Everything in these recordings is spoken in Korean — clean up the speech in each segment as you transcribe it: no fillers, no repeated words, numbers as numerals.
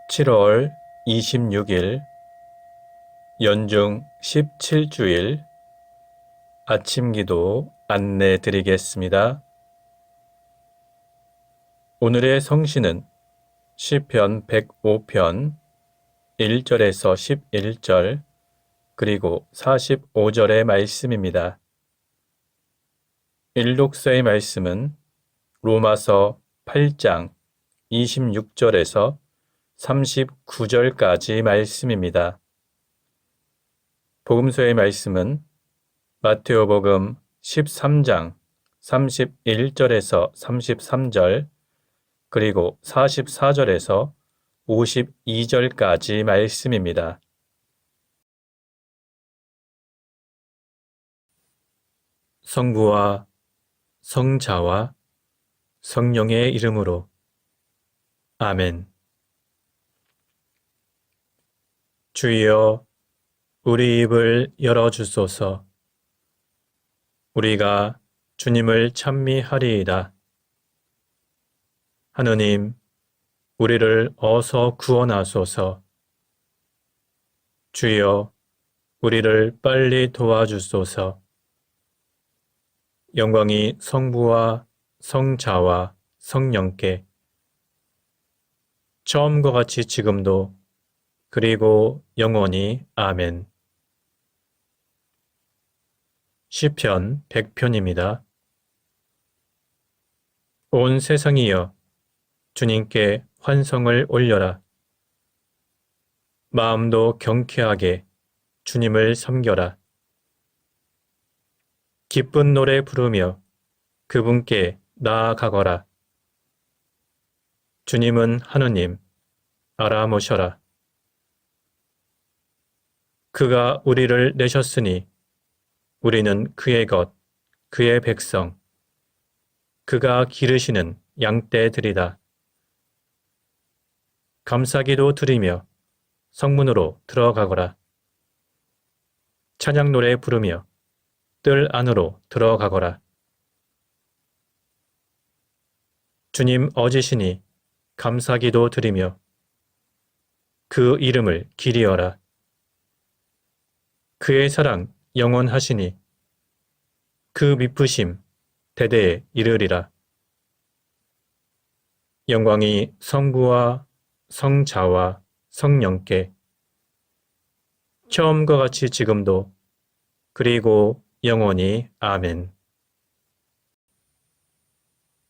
7월 26일 연중 17주일 아침기도 안내 드리겠습니다. 오늘의 성시는 시편 105편 1절에서 11절 그리고 45절의 말씀입니다. 일독서의 말씀은 로마서 8장 26절에서 39절까지 말씀입니다. 복음서의 말씀은 마테오복음 13장 31절에서 33절 그리고 44절에서 52절까지 말씀입니다. 성부와 성자와 성령의 이름으로 아멘. 주여, 우리 입을 열어주소서. 우리가 주님을 찬미하리이다. 하느님, 우리를 어서 구원하소서. 주여, 우리를 빨리 도와주소서. 영광이 성부와 성자와 성령께 처음과 같이 지금도 그리고 영원히 아멘. 시편 100편입니다. 온 세상이여 주님께 환성을 올려라. 마음도 경쾌하게 주님을 섬겨라. 기쁜 노래 부르며 그분께 나아가거라. 주님은 하느님, 알아모셔라. 그가 우리를 내셨으니 우리는 그의 것, 그의 백성, 그가 기르시는 양떼들이다. 감사기도 드리며 성문으로 들어가거라. 찬양 노래 부르며 뜰 안으로 들어가거라. 주님 어지시니 감사기도 드리며 그 이름을 기리어라. 그의 사랑 영원하시니 그 미쁘심 대대에 이르리라. 영광이 성부와 성자와 성령께 처음과 같이 지금도 그리고 영원히 아멘.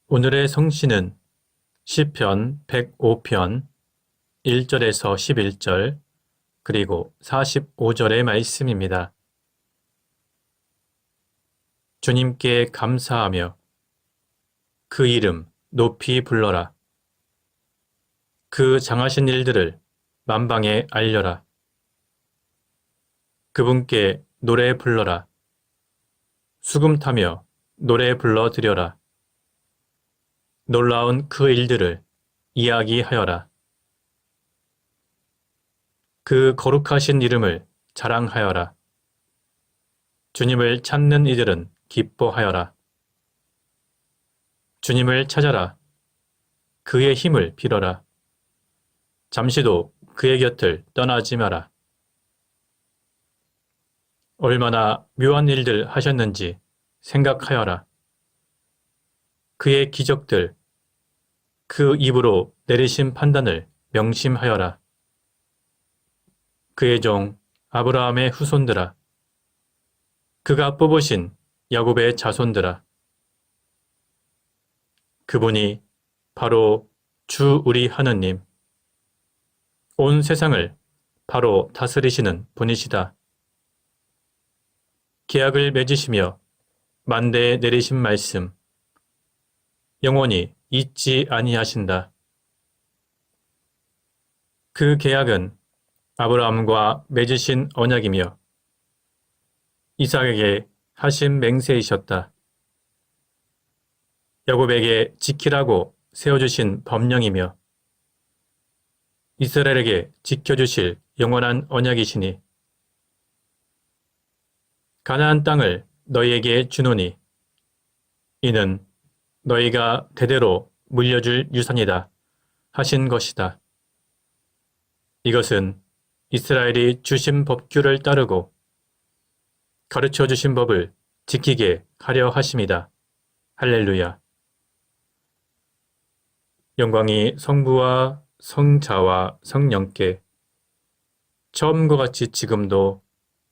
오늘의 성시는 시편 105편 1절에서 11절 그리고 45절의 말씀입니다. 주님께 감사하며 그 이름 높이 불러라. 그 장하신 일들을 만방에 알려라. 그분께 노래 불러라. 수금 타며 노래 불러드려라. 놀라운 그 일들을 이야기하여라. 그 거룩하신 이름을 자랑하여라. 주님을 찾는 이들은 기뻐하여라. 주님을 찾아라. 그의 힘을 빌어라. 잠시도 그의 곁을 떠나지 마라. 얼마나 묘한 일들 하셨는지 생각하여라. 그의 기적들, 그 입으로 내리신 판단을 명심하여라. 그의 종 아브라함의 후손들아, 그가 뽑으신 야곱의 자손들아, 그분이 바로 주 우리 하느님, 온 세상을 바로 다스리시는 분이시다. 계약을 맺으시며 만대에 내리신 말씀, 영원히 잊지 아니하신다. 그 계약은 아브라함과 맺으신 언약이며 이삭에게 하신 맹세이셨다. 야곱에게 지키라고 세워주신 법령이며 이스라엘에게 지켜주실 영원한 언약이시니 가나안 땅을 너희에게 주노니 이는 너희가 대대로 물려줄 유산이다 하신 것이다. 이것은 이스라엘이 주신 법규를 따르고 가르쳐 주신 법을 지키게 하려 하심이다. 할렐루야. 영광이 성부와 성자와 성령께 처음과 같이 지금도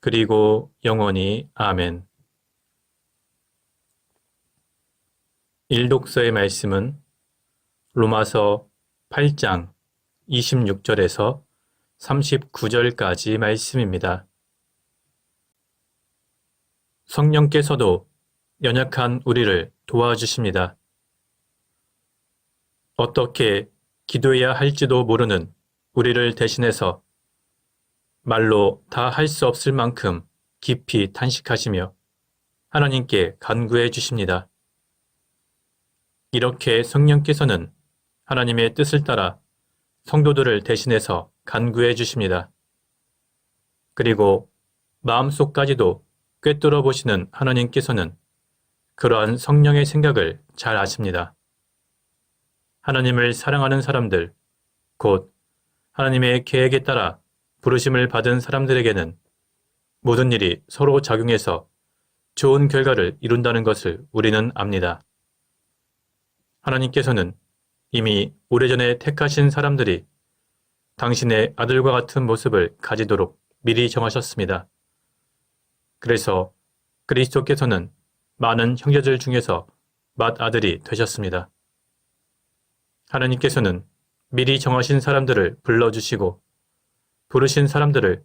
그리고 영원히 아멘. 일독서의 말씀은 로마서 8장 26절에서 39절까지 말씀입니다. 성령께서도 연약한 우리를 도와주십니다. 어떻게 기도해야 할지도 모르는 우리를 대신해서 말로 다 할 수 없을 만큼 깊이 탄식하시며 하나님께 간구해 주십니다. 이렇게 성령께서는 하나님의 뜻을 따라 성도들을 대신해서 간구해 주십니다. 그리고 마음속까지도 꿰뚫어 보시는 하나님께서는 그러한 성령의 생각을 잘 아십니다. 하나님을 사랑하는 사람들, 곧 하나님의 계획에 따라 부르심을 받은 사람들에게는 모든 일이 서로 작용해서 좋은 결과를 이룬다는 것을 우리는 압니다. 하나님께서는 이미 오래전에 택하신 사람들이 당신의 아들과 같은 모습을 가지도록 미리 정하셨습니다. 그래서 그리스도께서는 많은 형제들 중에서 맏아들이 되셨습니다. 하나님께서는 미리 정하신 사람들을 불러주시고 부르신 사람들을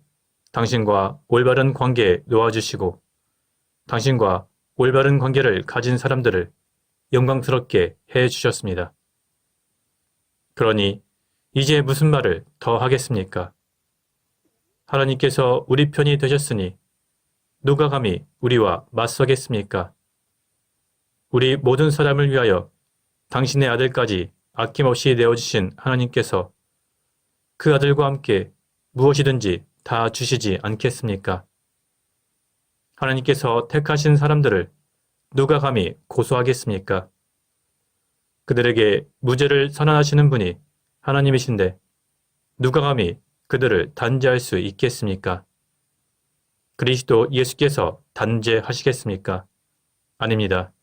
당신과 올바른 관계에 놓아주시고 당신과 올바른 관계를 가진 사람들을 영광스럽게 해주셨습니다. 그러니 이제 무슨 말을 더 하겠습니까? 하나님께서 우리 편이 되셨으니 누가 감히 우리와 맞서겠습니까? 우리 모든 사람을 위하여 당신의 아들까지 아낌없이 내어주신 하나님께서 그 아들과 함께 무엇이든지 다 주시지 않겠습니까? 하나님께서 택하신 사람들을 누가 감히 고소하겠습니까? 그들에게 무죄를 선언하시는 분이 하나님이신데 누가 감히 그들을 단죄할 수 있겠습니까? 그리스도 예수께서 단죄하시겠습니까? 아닙니다.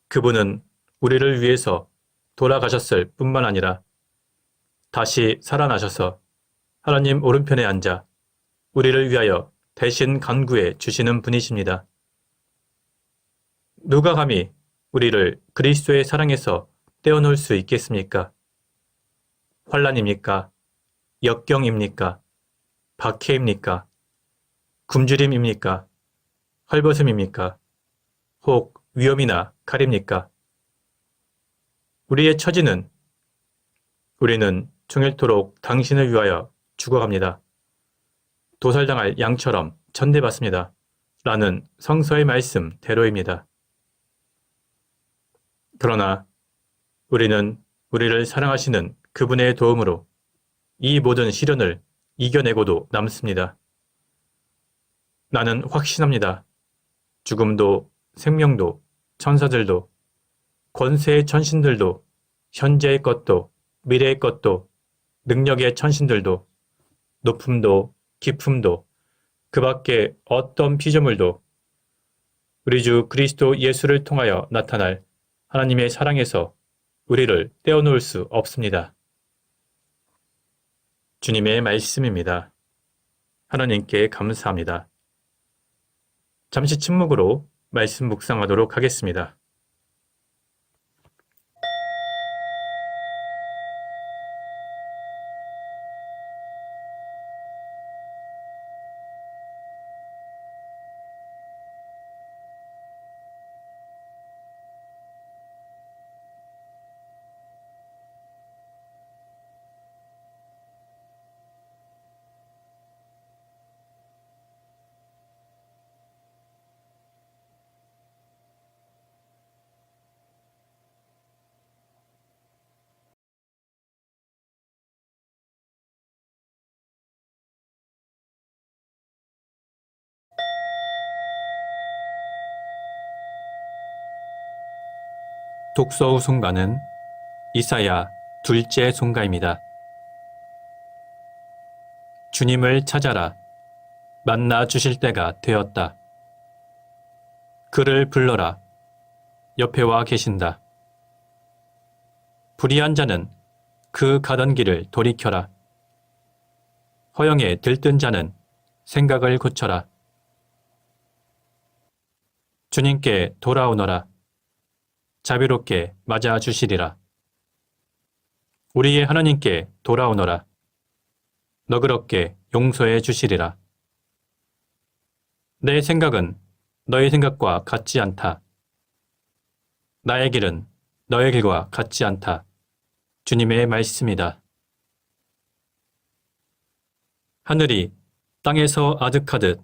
그분은 우리를 위해서 돌아가셨을 뿐만 아니라 다시 살아나셔서 하나님 오른편에 앉아 우리를 위하여 대신 간구해 주시는 분이십니다. 누가 감히 우리를 그리스도의 사랑에서 떼어놓을 수 있겠습니까? 환난입니까? 역경입니까? 박해입니까? 굶주림입니까? 헐벗음입니까? 혹 위험이나 칼입니까? 우리의 처지는 우리는 종일토록 당신을 위하여 죽어갑니다. 도살당할 양처럼 천대받습니다. 라는 성서의 말씀대로입니다. 그러나 우리는 우리를 사랑하시는 그분의 도움으로 이 모든 시련을 이겨내고도 남습니다. 나는 확신합니다. 죽음도 생명도 천사들도 권세의 천신들도 현재의 것도 미래의 것도 능력의 천신들도 높음도 깊음도 그 밖에 어떤 피조물도 우리 주 그리스도 예수를 통하여 나타날 하나님의 사랑에서 우리를 떼어놓을 수 없습니다. 주님의 말씀입니다. 하나님께 감사합니다. 잠시 침묵으로 말씀 묵상하도록 하겠습니다. 독서 후 송가는 이사야 둘째 송가입니다. 주님을 찾아라. 만나 주실 때가 되었다. 그를 불러라. 옆에 와 계신다. 불의한 자는 그 가던 길을 돌이켜라. 허영에 들뜬 자는 생각을 고쳐라. 주님께 돌아오너라. 자비롭게 맞아 주시리라. 우리의 하나님께 돌아오너라. 너그럽게 용서해 주시리라. 내 생각은 너의 생각과 같지 않다. 나의 길은 너의 길과 같지 않다. 주님의 말씀이다. 하늘이 땅에서 아득하듯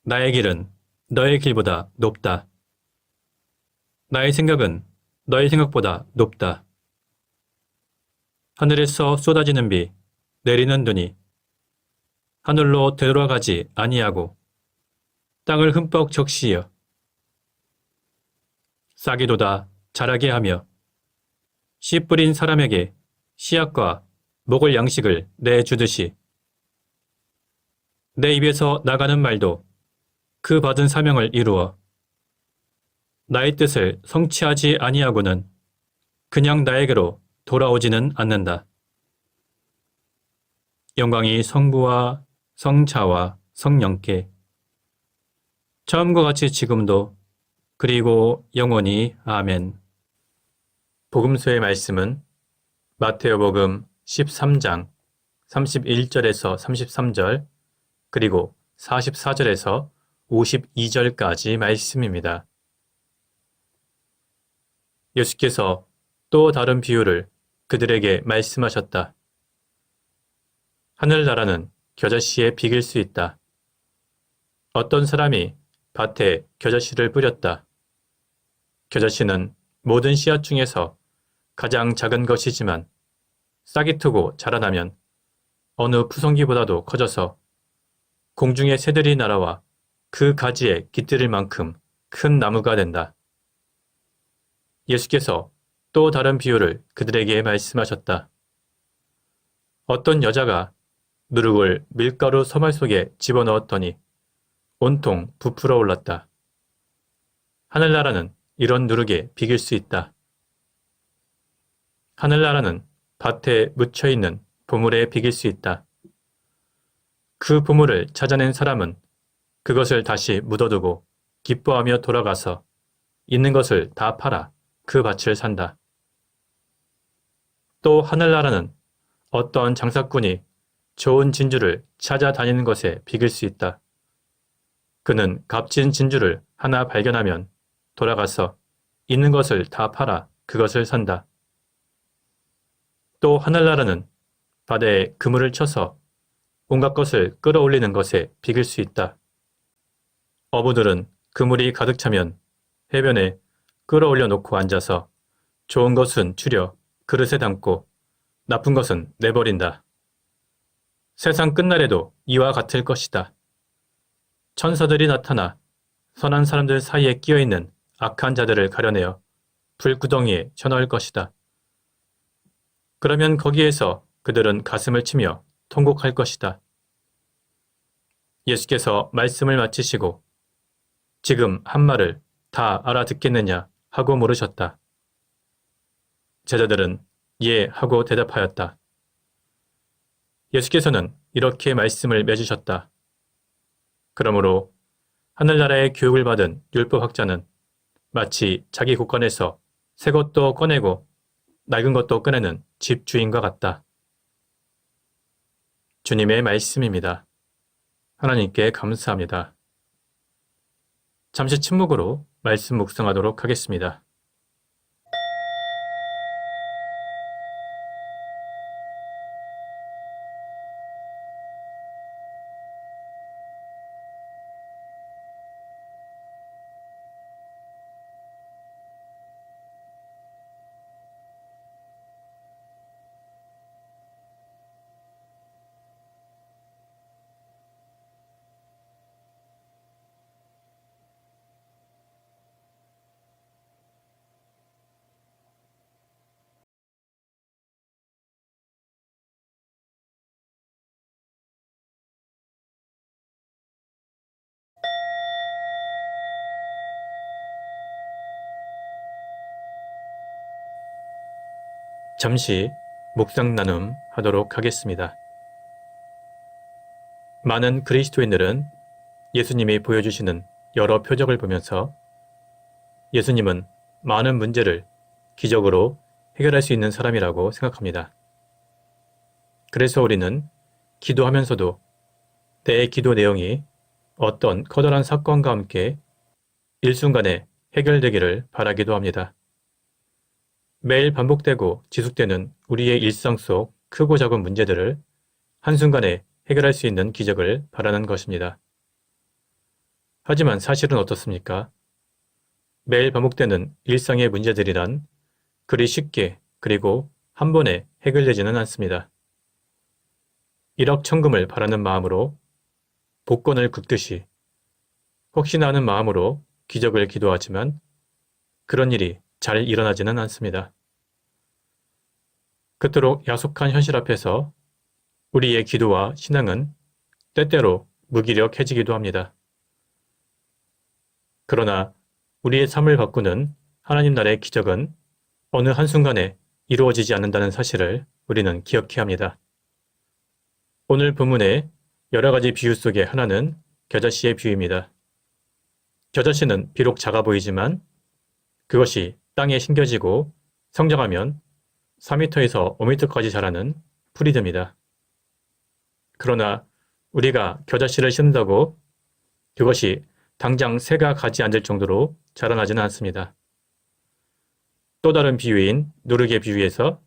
나의 길은 너의 길보다 높다. 나의 생각은 너의 생각보다 높다. 하늘에서 쏟아지는 비, 내리는 눈이 하늘로 되돌아가지 아니하고 땅을 흠뻑 적시어 싹이 돋아 자라게 하며 씨 뿌린 사람에게 씨앗과 먹을 양식을 내주듯이 내 입에서 나가는 말도 그 받은 사명을 이루어 나의 뜻을 성취하지 아니하고는 그냥 나에게로 돌아오지는 않는다. 영광이 성부와 성자와 성령께 처음과 같이 지금도 그리고 영원히 아멘. 복음서의 말씀은 마테오복음 13장 31절에서 33절 그리고 44절에서 52절까지 말씀입니다. 예수께서 또 다른 비유를 그들에게 말씀하셨다. 하늘나라는 겨자씨에 비길 수 있다. 어떤 사람이 밭에 겨자씨를 뿌렸다. 겨자씨는 모든 씨앗 중에서 가장 작은 것이지만 싹이 트고 자라나면 어느 푸성기보다도 커져서 공중의 새들이 날아와 그 가지에 깃들일 만큼 큰 나무가 된다. 예수께서 또 다른 비유를 그들에게 말씀하셨다. 어떤 여자가 누룩을 밀가루 서말 속에 집어넣었더니 온통 부풀어 올랐다. 하늘나라는 이런 누룩에 비길 수 있다. 하늘나라는 밭에 묻혀있는 보물에 비길 수 있다. 그 보물을 찾아낸 사람은 그것을 다시 묻어두고 기뻐하며 돌아가서 있는 것을 다 팔아 그 밭을 산다. 또 하늘나라는 어떤 장사꾼이 좋은 진주를 찾아다니는 것에 비길 수 있다. 그는 값진 진주를 하나 발견하면 돌아가서 있는 것을 다 팔아 그것을 산다. 또 하늘나라는 바다에 그물을 쳐서 온갖 것을 끌어올리는 것에 비길 수 있다. 어부들은 그물이 가득 차면 해변에 끌어올려 놓고 앉아서 좋은 것은 추려 그릇에 담고 나쁜 것은 내버린다. 세상 끝날에도 이와 같을 것이다. 천사들이 나타나 선한 사람들 사이에 끼어있는 악한 자들을 가려내어 불구덩이에 쳐넣을 것이다. 그러면 거기에서 그들은 가슴을 치며 통곡할 것이다. 예수께서 말씀을 마치시고 지금 한 말을 다 알아듣겠느냐 하고 물으셨다. 제자들은 예 하고 대답하였다. 예수께서는 이렇게 말씀을 맺으셨다. 그러므로 하늘나라의 교육을 받은 율법학자는 마치 자기 곳간에서 새 것도 꺼내고 낡은 것도 꺼내는 집주인과 같다. 주님의 말씀입니다. 하나님께 감사합니다. 잠시 침묵으로 말씀 묵상하도록 하겠습니다. 잠시 묵상 나눔 하도록 하겠습니다. 많은 그리스도인들은 예수님이 보여주시는 여러 표적을 보면서 예수님은 많은 문제를 기적으로 해결할 수 있는 사람이라고 생각합니다. 그래서 우리는 기도하면서도 내 기도 내용이 어떤 커다란 사건과 함께 일순간에 해결되기를 바라기도 합니다. 매일 반복되고 지속되는 우리의 일상 속 크고 작은 문제들을 한순간에 해결할 수 있는 기적을 바라는 것입니다. 하지만 사실은 어떻습니까? 매일 반복되는 일상의 문제들이란 그리 쉽게 그리고 한 번에 해결되지는 않습니다. 일확천금을 바라는 마음으로 복권을 긁듯이 혹시나 하는 마음으로 기적을 기도하지만 그런 일이 잘 일어나지는 않습니다. 그토록 야속한 현실 앞에서 우리의 기도와 신앙은 때때로 무기력해지기도 합니다. 그러나 우리의 삶을 바꾸는 하나님 나라의 기적은 어느 한순간에 이루어지지 않는다는 사실을 우리는 기억해야 합니다. 오늘 본문의 여러 가지 비유 속의 하나는 겨자씨의 비유입니다. 겨자씨는 비록 작아 보이지만 그것이 땅에 심겨지고 성장하면 4m에서 5m까지 자라는 풀이 됩니다. 그러나 우리가 겨자씨를 심는다고 그것이 당장 새가 가지 않을 정도로 자라나지는 않습니다. 또 다른 비유인 누룩의 비유에서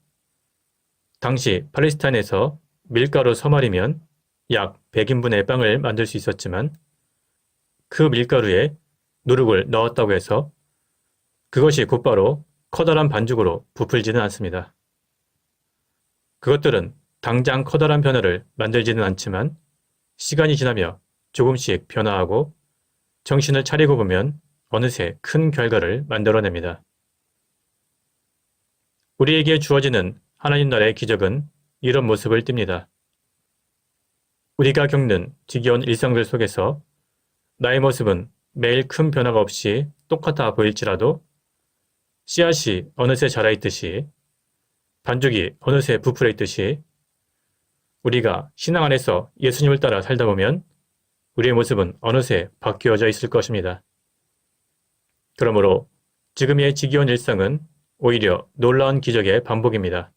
당시 팔레스타인에서 밀가루 서말이면 약 100인분의 빵을 만들 수 있었지만 그 밀가루에 누룩을 넣었다고 해서 그것이 곧바로 커다란 반죽으로 부풀지는 않습니다. 그것들은 당장 커다란 변화를 만들지는 않지만 시간이 지나며 조금씩 변화하고 정신을 차리고 보면 어느새 큰 결과를 만들어냅니다. 우리에게 주어지는 하나님 나라의 기적은 이런 모습을 띱니다. 우리가 겪는 지겨운 일상들 속에서 나의 모습은 매일 큰 변화가 없이 똑같아 보일지라도 씨앗이 어느새 자라있듯이 반죽이 어느새 부풀어 있듯이 우리가 신앙 안에서 예수님을 따라 살다 보면 우리의 모습은 어느새 바뀌어져 있을 것입니다. 그러므로 지금의 지겨운 일상은 오히려 놀라운 기적의 반복입니다.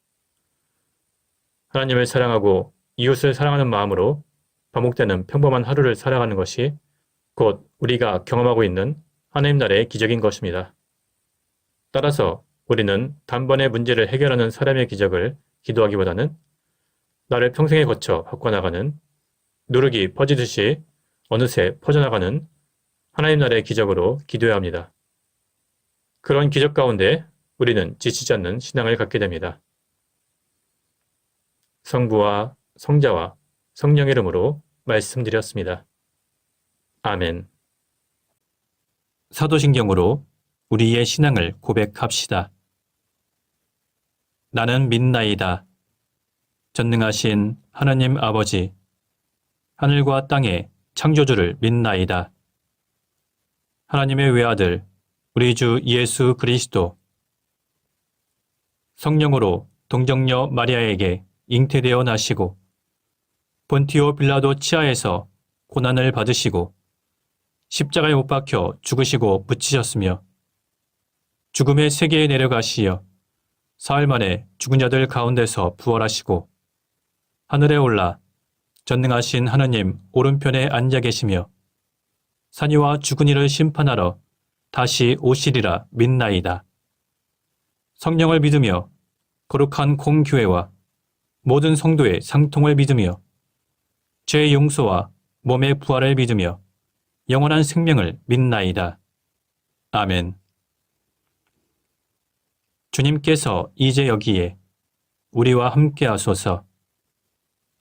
하나님을 사랑하고 이웃을 사랑하는 마음으로 반복되는 평범한 하루를 살아가는 것이 곧 우리가 경험하고 있는 하나님 나라의 기적인 것입니다. 따라서 우리는 단번에 문제를 해결하는 사람의 기적을 기도하기보다는 나를 평생에 거쳐 바꿔나가는 누룩이 퍼지듯이 어느새 퍼져나가는 하나님 나라의 기적으로 기도해야 합니다. 그런 기적 가운데 우리는 지치지 않는 신앙을 갖게 됩니다. 성부와 성자와 성령의 이름으로 말씀드렸습니다. 아멘. 사도신경으로 우리의 신앙을 고백합시다. 나는 믿나이다. 전능하신 하나님 아버지, 하늘과 땅의 창조주를 믿나이다. 하나님의 외아들, 우리 주 예수 그리스도, 성령으로 동정녀 마리아에게 잉태되어 나시고 본티오 빌라도 치하에서 고난을 받으시고 십자가에 못 박혀 죽으시고 부치셨으며 죽음의 세계에 내려가시어 사흘 만에 죽은 자들 가운데서 부활하시고 하늘에 올라 전능하신 하느님 오른편에 앉아 계시며 산이와 죽은 이를 심판하러 다시 오시리라 믿나이다. 성령을 믿으며 거룩한 공교회와 모든 성도의 상통을 믿으며 죄의 용서와 몸의 부활을 믿으며 영원한 생명을 믿나이다. 아멘. 주님께서 이제 여기에 우리와 함께 하소서.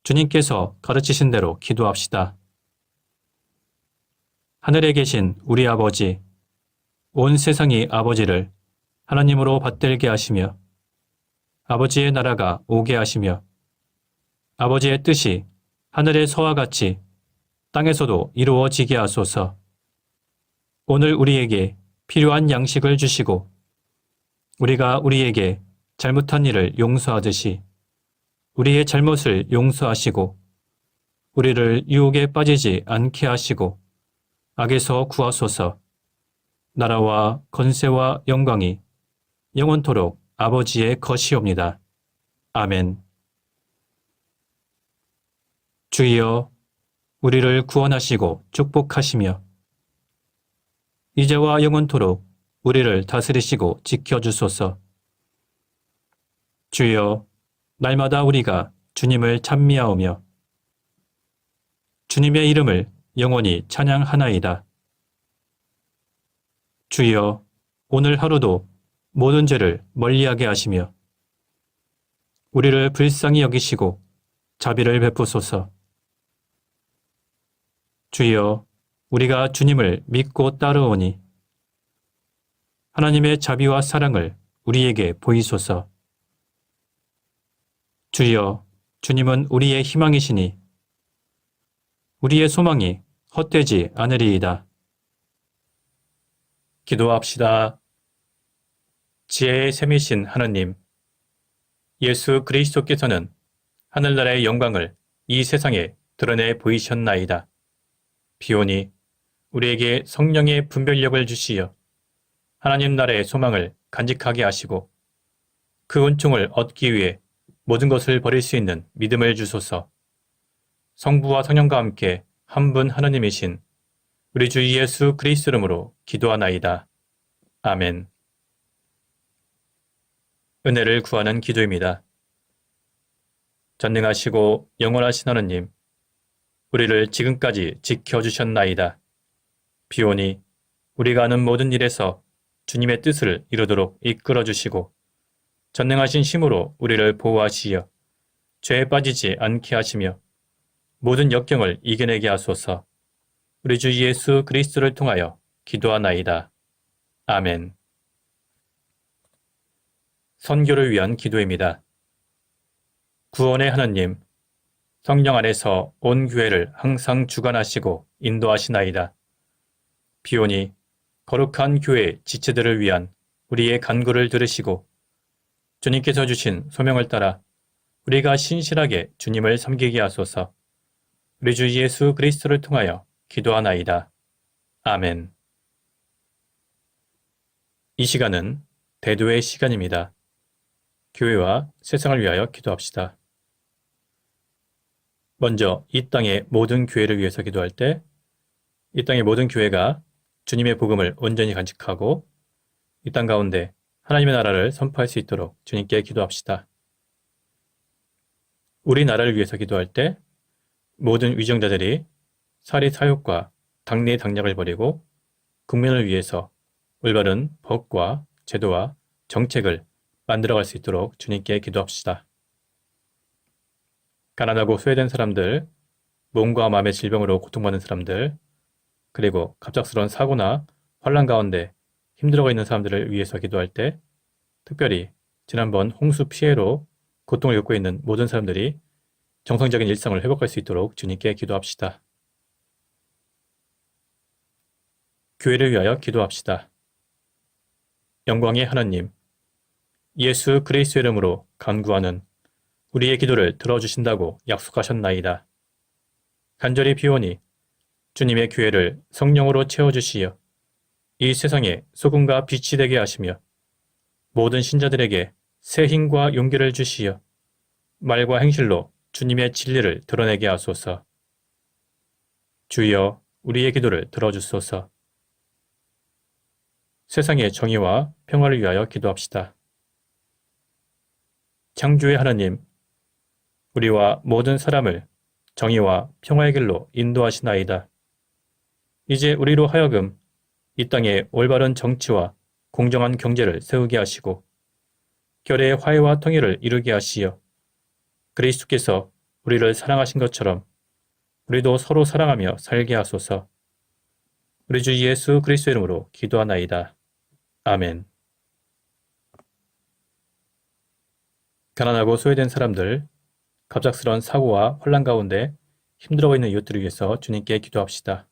주님께서 가르치신 대로 기도합시다. 하늘에 계신 우리 아버지, 온 세상이 아버지를 하나님으로 받들게 하시며 아버지의 나라가 오게 하시며 아버지의 뜻이 하늘에서와 같이 땅에서도 이루어지게 하소서. 오늘 우리에게 필요한 양식을 주시고 우리가 우리에게 잘못한 일을 용서하듯이 우리의 잘못을 용서하시고 우리를 유혹에 빠지지 않게 하시고 악에서 구하소서. 나라와 건세와 영광이 영원토록 아버지의 것이옵니다. 아멘. 주여, 우리를 구원하시고 축복하시며 이제와 영원토록 우리를 다스리시고 지켜주소서. 주여, 날마다 우리가 주님을 찬미하오며 주님의 이름을 영원히 찬양하나이다. 주여, 오늘 하루도 모든 죄를 멀리하게 하시며 우리를 불쌍히 여기시고 자비를 베푸소서. 주여, 우리가 주님을 믿고 따르오니 하나님의 자비와 사랑을 우리에게 보이소서. 주여, 주님은 우리의 희망이시니 우리의 소망이 헛되지 않으리이다. 기도합시다. 지혜의 샘이신 하느님, 예수 그리스도께서는 하늘나라의 영광을 이 세상에 드러내 보이셨나이다. 비오니 우리에게 성령의 분별력을 주시어 하나님 나라의 소망을 간직하게 하시고 그 은총을 얻기 위해 모든 것을 버릴 수 있는 믿음을 주소서. 성부와 성령과 함께 한 분 하나님이신 우리 주 예수 그리스도 이름으로 기도하나이다. 아멘. 은혜를 구하는 기도입니다. 전능하시고 영원하신 하느님, 우리를 지금까지 지켜주셨나이다. 비오니 우리가 하는 모든 일에서 주님의 뜻을 이루도록 이끌어주시고 전능하신 힘으로 우리를 보호하시어 죄에 빠지지 않게 하시며 모든 역경을 이겨내게 하소서. 우리 주 예수 그리스도를 통하여 기도하나이다. 아멘. 선교를 위한 기도입니다. 구원의 하나님, 성령 안에서 온 교회를 항상 주관하시고 인도하시나이다. 비오니 거룩한 교회 지체들을 위한 우리의 간구를 들으시고 주님께서 주신 소명을 따라 우리가 신실하게 주님을 섬기게 하소서. 우리 주 예수 그리스도를 통하여 기도하나이다. 아멘. 이 시간은 대도의 시간입니다. 교회와 세상을 위하여 기도합시다. 먼저 이 땅의 모든 교회를 위해서 기도할 때 이 땅의 모든 교회가 주님의 복음을 온전히 간직하고 이 땅 가운데 하나님의 나라를 선포할 수 있도록 주님께 기도합시다. 우리나라를 위해서 기도할 때 모든 위정자들이 사리 사욕과 당리 당략을 버리고 국민을 위해서 올바른 법과 제도와 정책을 만들어갈 수 있도록 주님께 기도합시다. 가난하고 소외된 사람들, 몸과 마음의 질병으로 고통받는 사람들, 그리고 갑작스러운 사고나 환란 가운데 힘들어가 있는 사람들을 위해서 기도할 때 특별히 지난번 홍수 피해로 고통을 겪고 있는 모든 사람들이 정상적인 일상을 회복할 수 있도록 주님께 기도합시다. 교회를 위하여 기도합시다. 영광의 하나님, 예수 그리스도 이름으로 간구하는 우리의 기도를 들어주신다고 약속하셨나이다. 간절히 비오니 주님의 교회를 성령으로 채워주시어 이 세상에 소금과 빛이 되게 하시며 모든 신자들에게 새 힘과 용기를 주시어 말과 행실로 주님의 진리를 드러내게 하소서. 주여, 우리의 기도를 들어주소서. 세상의 정의와 평화를 위하여 기도합시다. 창조의 하나님, 우리와 모든 사람을 정의와 평화의 길로 인도하시나이다. 이제 우리로 하여금 이 땅에 올바른 정치와 공정한 경제를 세우게 하시고 결의 화해와 통일을 이루게 하시어 그리스도께서 우리를 사랑하신 것처럼 우리도 서로 사랑하며 살게 하소서. 우리 주 예수 그리스도 이름으로 기도하나이다. 아멘. 가난하고 소외된 사람들, 갑작스러운 사고와 혼란 가운데 힘들어 있는 이웃들을 위해서 주님께 기도합시다.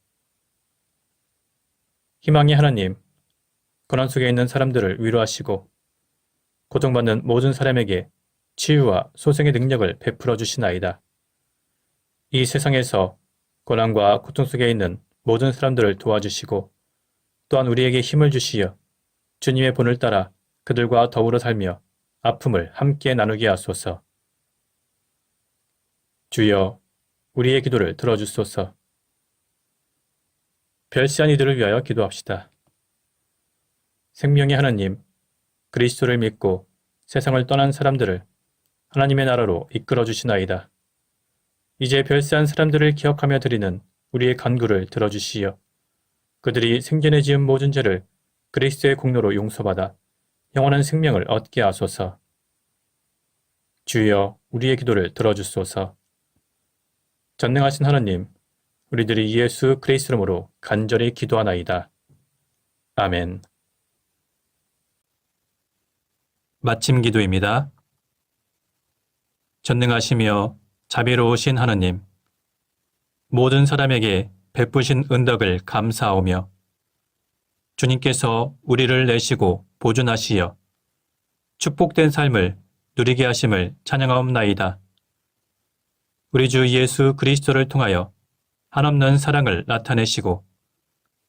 희망의 하나님, 고난 속에 있는 사람들을 위로하시고 고통받는 모든 사람에게 치유와 소생의 능력을 베풀어 주시나이다. 이 세상에서 고난과 고통 속에 있는 모든 사람들을 도와주시고 또한 우리에게 힘을 주시어 주님의 본을 따라 그들과 더불어 살며 아픔을 함께 나누게 하소서. 주여, 우리의 기도를 들어주소서. 별세한 이들을 위하여 기도합시다. 생명의 하나님, 그리스도를 믿고 세상을 떠난 사람들을 하나님의 나라로 이끌어 주시나이다. 이제 별세한 사람들을 기억하며 드리는 우리의 간구를 들어주시어 그들이 생전에 지은 모든 죄를 그리스도의 공로로 용서받아 영원한 생명을 얻게 하소서. 주여, 우리의 기도를 들어주소서. 전능하신 하나님, 우리들이 예수 그리스도 이름으로 간절히 기도하나이다. 아멘. 마침 기도입니다. 전능하시며 자비로우신 하나님, 모든 사람에게 베푸신 은덕을 감사하오며 주님께서 우리를 내시고 보존하시어 축복된 삶을 누리게 하심을 찬양하옵나이다. 우리 주 예수 그리스도를 통하여 한없는 사랑을 나타내시고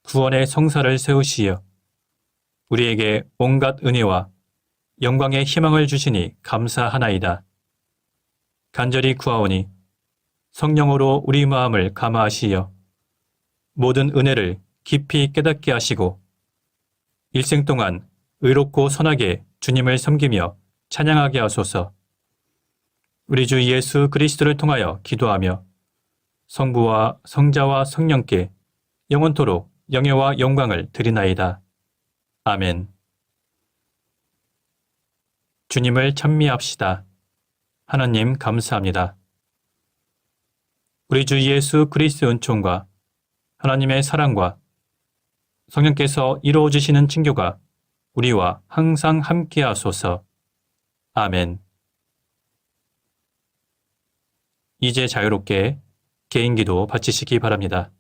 구원의 성사를 세우시어 우리에게 온갖 은혜와 영광의 희망을 주시니 감사하나이다. 간절히 구하오니 성령으로 우리 마음을 감화하시어 모든 은혜를 깊이 깨닫게 하시고 일생 동안 의롭고 선하게 주님을 섬기며 찬양하게 하소서. 우리 주 예수 그리스도를 통하여 기도하며 성부와 성자와 성령께 영원토록 영예와 영광을 드리나이다. 아멘. 주님을 찬미합시다. 하나님 감사합니다. 우리 주 예수 그리스도의 은총과 하나님의 사랑과 성령께서 이루어 주시는 친교가 우리와 항상 함께 하소서. 아멘. 이제 자유롭게 개인기도 바치시기 바랍니다.